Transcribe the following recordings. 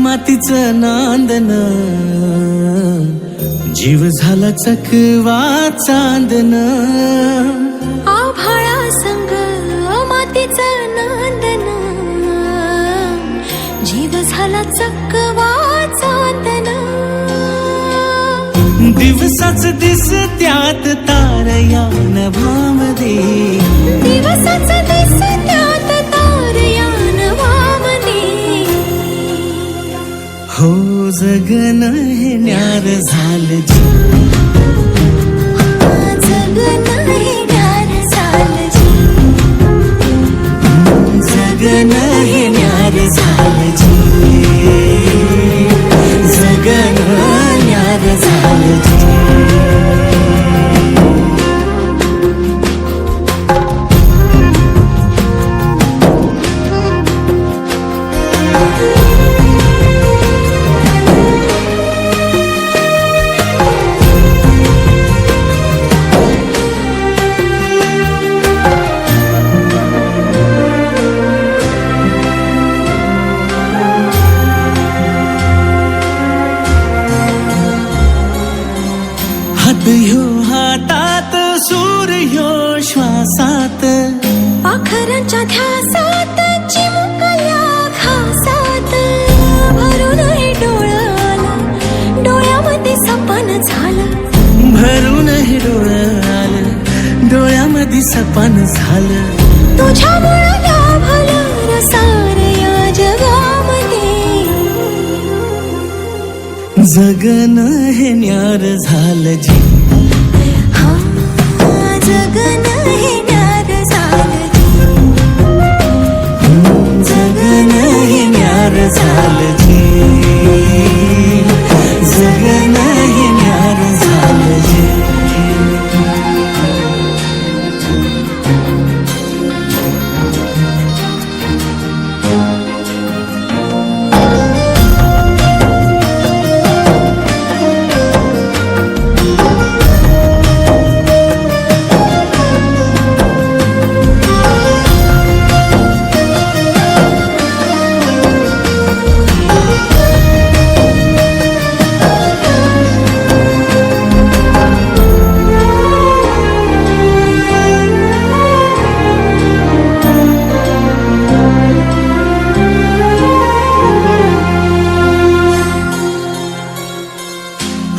मातीचं नांदन जीव झाला चकवा चांदन आभाळा संग मातीचं नांदन जीव झाला चकवा चांदन दिवसाच दिस त्यात तारया नभामध्ये दिवसाच दिस त्यात तारया नभामध्ये हो जगन हे न्यार झालं जी जगन हे न्यार झालं जी जगन हे न्यार झालं जी जगन न्यार झालं जी हात ह्यो हातात सूर ह्यो श्वासात पाखरांच्या ध्यासात चिमुकल्या घासात भरून हे डोळं डोळ्यामध्ये सपन झालं भरून हे डोळं आलं डोळ्यामध्ये सपन झालं तुझ्यामुळं लाभलं रसार या जगामध्ये जगन हे न्यार झालं जी हा जगन हे न्यार झालं जी जगन हे न्यार झालं जी जगन हे न्यार झालं जी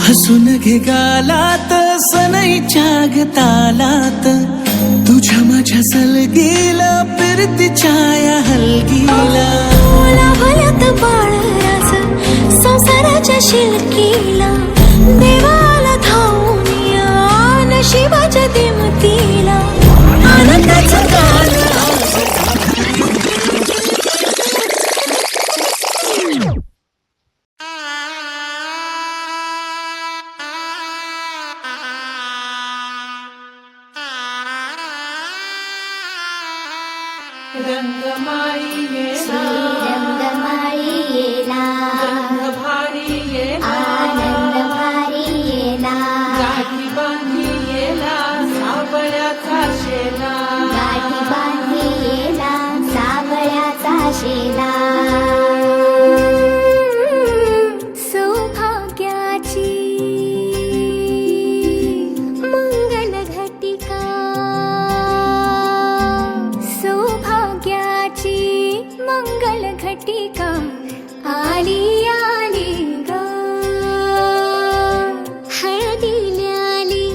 हसून घे गालात सनईच्या गतालात तुझ्या माझ्या सलगीला फिरतीच्या या हलगीला लाभल्यात बाळराज संसाराच्या शिलकीला देवाला धावून या नशिबाच्या दिमतीला आनंदाचं गाणं रंगमाई येला रंगमाई येला रंग भारी येला आनंद भारी येला गाठी बांधी येला साबळ्याचा शेला गाठी बांधी येला साबळ्याचा शेला सौभाग्याची मंगल घटिका सौभाग्याची मंगल घटिका आली आली ग हळदीला आली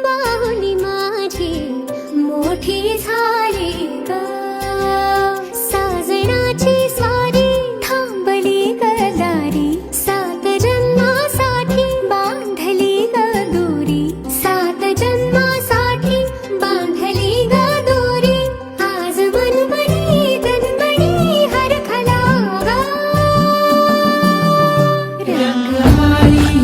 बाहुली माझी मोठी झाली ग साजणाची स्वारी थांबली ग दारी सात जन्मासाठी बांधली ग दोरी सात जन्मासाठी बांधली ग दोरी आज मनमणी तन्मणी हरखला ग रंगमाई